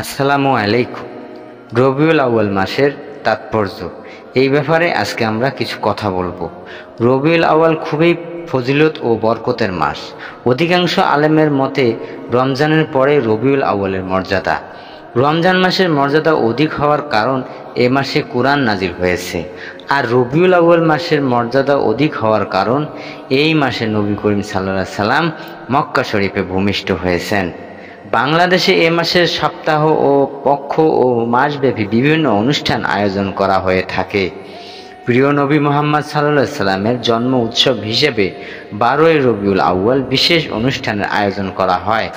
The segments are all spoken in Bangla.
আসসালামু আলাইকুম। রবিউল আউয়াল মাসের তাৎপর্য এই ব্যাপারে আজকে আমরা কিছু কথা বলবো। রবিউল আউয়াল খুবই ফজিলত ও বরকতের মাস। অধিকাংশ আলেমের মতে রমজানের পরে রবিউল আউয়ালের মর্যাদা। রমজান মাসের মর্যাদা অধিক হওয়ার কারণ এ মাসে কুরআন নাজিল হয়েছে, আর রবিউল আউয়াল মাসের মর্যাদা অধিক হওয়ার কারণ এই মাসে নবী করিম সাল্লাল্লাহু আলাইহি সাল্লাম মক্কা শরীফে ভূমিষ্ঠ হয়েছেন। বাংলাদেশে এ মাসের সপ্তাহ ও পক্ষ ও মাসব্যাপী বিভিন্ন অনুষ্ঠান আয়োজন করা হয়ে থাকে। প্রিয় নবী মুহাম্মদ সাল্লাল্লাহু আলাইহি সাল্লামের জন্ম উৎসব হিসেবে 12ই রবিউল আউয়াল বিশেষ অনুষ্ঠানের আয়োজন করা হয়।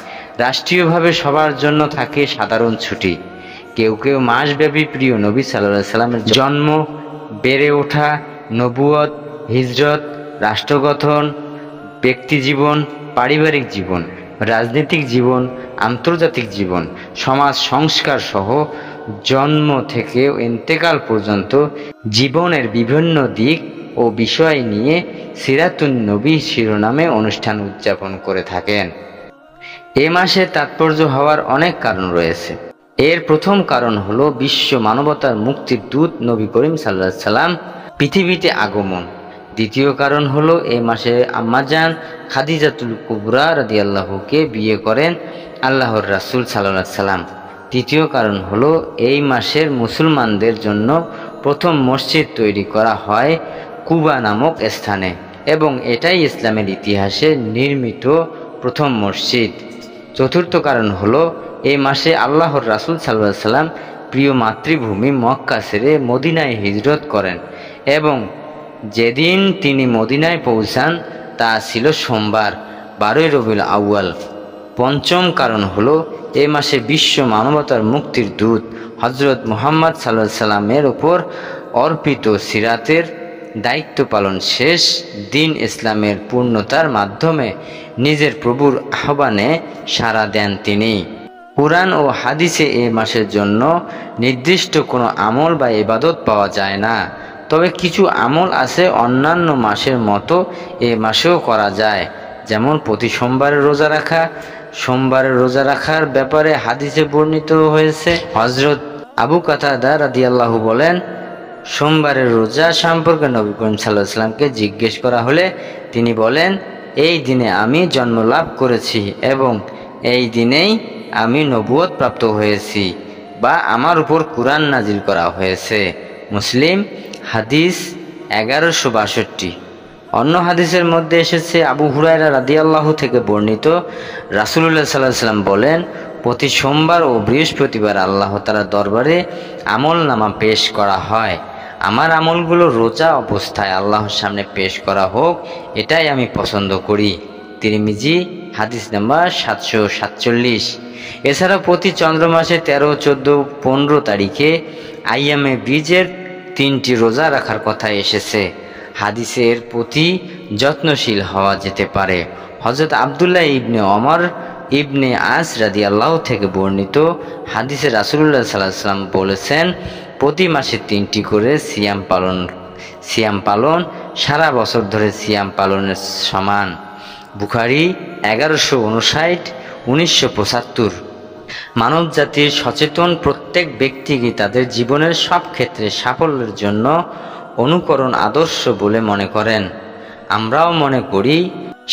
রাষ্ট্রীয়ভাবে সবার জন্য থাকে সাধারণ ছুটি। কেউ কেউ মাসব্যাপী প্রিয় নবী সাল্লাল্লাহু আলাইহি সাল্লামের জন্ম, বেড়ে ওঠা, নবুয়ত, হিজরত, রাষ্ট্র গঠন, ব্যক্তিজীবন, পারিবারিক জীবন, রাজনৈতিক জীবন, আন্তর্জাতিক জীবন, সমাজ সংস্কার সহ জন্ম থেকে ইন্তেকাল পর্যন্ত জীবনের বিভিন্ন দিক ও বিষয় নিয়ে সিরাতুন নবী শিরোনামে অনুষ্ঠান উদযাপন করে থাকেন। এ মাসে তাৎপর্য হওয়ার অনেক কারণ রয়েছে। এর প্রথম কারণ হলো বিশ্ব মানবতার মুক্তির দূত নবী করিম সাল্লাল্লাহু আলাইহি সাল্লাম পৃথিবীতে আগমন। দ্বিতীয় কারণ হলো এই মাসে আম্মাজান খাদিজাতুল কুবরা রাদিয়াল্লাহুকে বিয়ে করেন আল্লাহর রাসূল সাল্লাল্লাহু আলাইহি সাল্লাম। তৃতীয় কারণ হলো এই মাসের মুসলমানদের জন্য প্রথম মসজিদ তৈরি করা হয় কুবা নামক স্থানে, এবং এটাই ইসলামের ইতিহাসে নির্মিত প্রথম মসজিদ। চতুর্থ কারণ হলো এই মাসে আল্লাহর রাসূল সাল্লাল্লাহু আলাইহি সাল্লাম প্রিয় মাতৃভূমি মক্কা ছেড়ে মদিনায় হিজরত করেন, এবং যেদিন তিনি মদিনায় পৌঁছান তা ছিল সোমবার, 12ই রবিউল আউয়াল। পঞ্চম কারণ হলো এ মাসে বিশ্ব মানবতার মুক্তির দূত হযরত মুহাম্মদ সাল্লাল্লাহু আলাইহি সাল্লামের উপর অর্পিত সিরাতের দায়িত্ব পালন শেষ দিন ইসলামের পূর্ণতার মাধ্যমে নিজের প্রভুর আহ্বানে সাড়া দেন তিনি। কুরআন ও হাদিসে এ মাসের জন্য নির্দিষ্ট কোনো আমল বা ইবাদত পাওয়া যায় না, তবে কিছু আমল আছে অন্যান্য মাসের মতো এ মাসেও করা যায়, যেমন প্রতি সোমবারে রোজা রাখা। সোমবারে রোজা রাখার ব্যাপারে হাদিসে বর্ণিত হয়েছে। হযরত আবু কাতাদা রাদিয়াল্লাহু বলেন, সোমবারের রোজা সম্পর্কে নবী করিম সাল্লাল্লাহু আলাইহি সাল্লামকে জিজ্ঞেস করা হলে তিনি বলেন, এই দিনে আমি জন্ম লাভ করেছি এবং এই দিনেই আমি নবুয়ত প্রাপ্ত হয়েছি বা আমার উপর কুরআন নাজিল করা হয়েছে। মুসলিম হাদিস 1162। অন্য হাদিসের মধ্যে এসেছে আবু হুরায়রা রাদিয়াল্লাহু থেকে বর্ণিত, রাসূলুল্লাহ সাল্লাল্লাহু আলাইহি সাল্লাম বলেন, প্রতি সোমবার ও বৃহস্পতিবার আল্লাহ তাআলার দরবারে আমল নামা পেশ করা হয়। আমার আমলগুলো রোজা অবস্থায় আল্লাহর সামনে পেশ করা হোক, এটাই আমি পছন্দ করি। তিরমিজি হাদিস নাম্বার 747। এছাড়া প্রতি চন্দ্র মাসে 13, 14, 15 তারিখে আইয়ামে বীজের 3টি রোজা রাখার কথা এসেছে। হাদিসের প্রতি যত্নশীল হওয়া যেতে পারে। হযরত আব্দুল্লাহ ইবনে ওমর ইবনে আস রাদিয়াল্লাহু থেকে বর্ণিত হাদিসে রাসূলুল্লাহ সাল্লাল্লাহু আলাইহি সাল্লাম বলেছেন, প্রতি মাসে 3টি করে সিয়াম পালন সারা বছর ধরে সিয়াম পালনের সমান। বুখারী 1159, 1975। মানব জাতির সচেতন প্রত্যেক ব্যক্তিকে তাদের জীবনের সব ক্ষেত্রে সাফল্যের জন্য অনুকরণ আদর্শ বলে মনে করেন। আমরাও মনে করি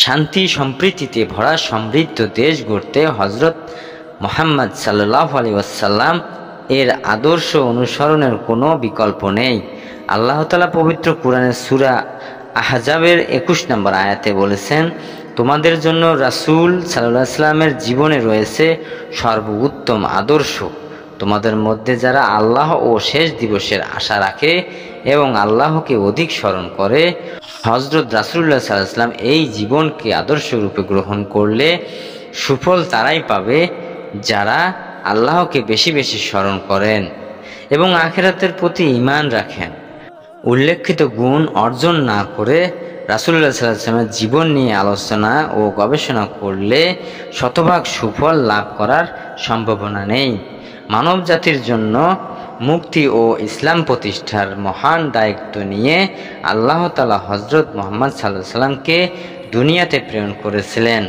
শান্তি সম্প্রীতিতে ভরা সমৃদ্ধ দেশ গড়তে হযরত মুহাম্মদ সাল্লাল্লাহু আলাইহি ওয়াসাল্লাম এর আদর্শ অনুসরণের কোনো বিকল্প নেই। আল্লাহ তাআলা পবিত্র কুরআনের সূরা আহজাবের 21 নম্বর আয়াতে বলেছেন, তোমাদের জন্য রাসূল সাল্লাল্লাহু আলাইহি ওয়াসাল্লামের জীবনে রয়েছে সর্বোত্তম আদর্শ। তোমাদের মধ্যে যারা আল্লাহ ও শেষ দিবসের আশা রাখে এবং আল্লাহকে অধিক স্মরণ করে, হযরত রাসূলুল্লাহ সাল্লাল্লাহু আলাইহি ওয়াসাল্লাম এই জীবনকে আদর্শ রূপে গ্রহণ করলে সুফল তারাই পাবে যারা আল্লাহকে বেশি বেশি স্মরণ করেন এবং আখিরাতের প্রতি ঈমান রাখেন। উল্লেখিত গুণ অর্জন না করে রাসূলুল্লাহ সাল্লাল্লাহু আলাইহি ওয়াসাল্লামের জীবন নিয়ে আলোচনা ও গবেষণা করলে শতভাগ সুফল লাভ করার সম্ভাবনা নেই। মানব জাতির জন্য মুক্তি ও ইসলাম প্রতিষ্ঠার মহান দায়িত্ব নিয়ে আল্লাহ তাআলা হযরত মুহাম্মদ সাল্লাল্লাহু আলাইহি ওয়াসাল্লামকে দুনিয়াতে প্রেরণ করেছিলেন।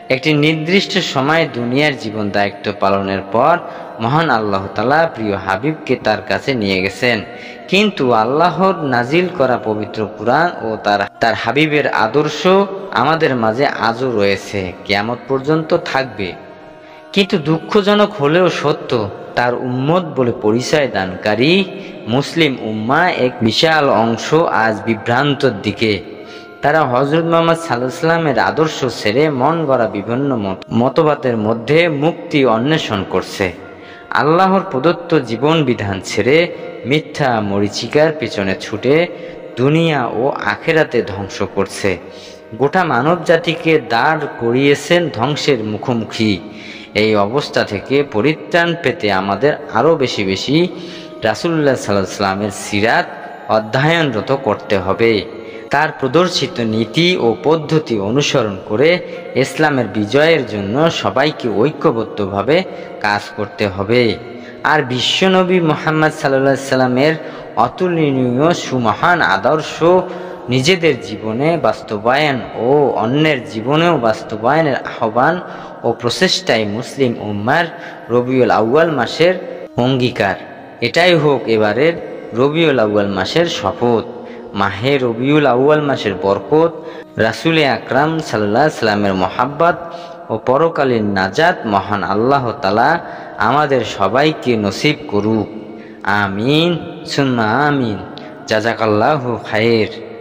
একটি নির্দিষ্ট সময় দুনিয়ার জীবন দায়িত্ব পালনের পর মহান আল্লাহ তাআলা প্রিয় হাবিবকে তার কাছে নিয়ে গেছেন। কিন্তু আল্লাহর নাজিল করা পবিত্র কুরআন ও তার হাবিবের আদর্শ আমাদের মাঝে আজও রয়েছে, কিয়ামত পর্যন্ত থাকবে। কিন্তু দুঃখজনক হলেও সত্য, তার উম্মত বলে পরিচয় দানকারী মুসলিম উম্মাহ এক বিশাল অংশ আজ বিভ্রান্তর দিকে। তারা হযরত মুহাম্মদ সাল্লাল্লাহু আলাইহি ওয়াসাল্লামের আদর্শ ছেড়ে মন গড়া বিভিন্ন মতবাদের মধ্যে মুক্তি অন্বেষণ করছে। আল্লাহর প্রদত্ত জীবন বিধান ছেড়ে মিথ্যা মরীচিকার পেছনে ছুটে দুনিয়া ও আখিরাতে ধ্বংস করছে। গোটা মানব জাতিকে দাঁড় করিয়েছেন ধ্বংসের মুখোমুখি। এই অবস্থা থেকে পরিত্রাণ পেতে আমাদের আরও বেশি বেশি রাসূলুল্লাহ সাল্লাল্লাহু আলাইহি ওয়াসাল্লামের সিরাত অধ্যয়নরত করতে হবে। তার প্রদর্শিত নীতি ও পদ্ধতি অনুসরণ করে ইসলামের বিজয়ের জন্য সবাইকে ঐক্যবদ্ধভাবে কাজ করতে হবে। আর বিশ্বনবী মুহাম্মদ সাল্লাল্লাহু আলাইহি ওয়াসাল্লামের অতুলনীয় সুমহান আদর্শ নিজেদের জীবনে বাস্তবায়ন ও অন্যের জীবনেও বাস্তবায়নের আহ্বান ও প্রচেষ্টায় মুসলিম উম্মার রবিউল আউয়াল মাসের অঙ্গীকার। এটাই হোক এবারের রবিউল আউয়াল মাসের শপথ। মাহে রবিউল আউয়াল মাসের বরকত, রাসূল আকরাম সাল্লাল্লাহু আলাইহি ওয়াসাল্লামের মহাব্বত ও পরকালীন নাজাত মহান আল্লাহ তাআলা আমাদের সবাইকে নসিব করুক। আমিন সুম্মা আমিন। জাযাকাল্লাহু খায়র।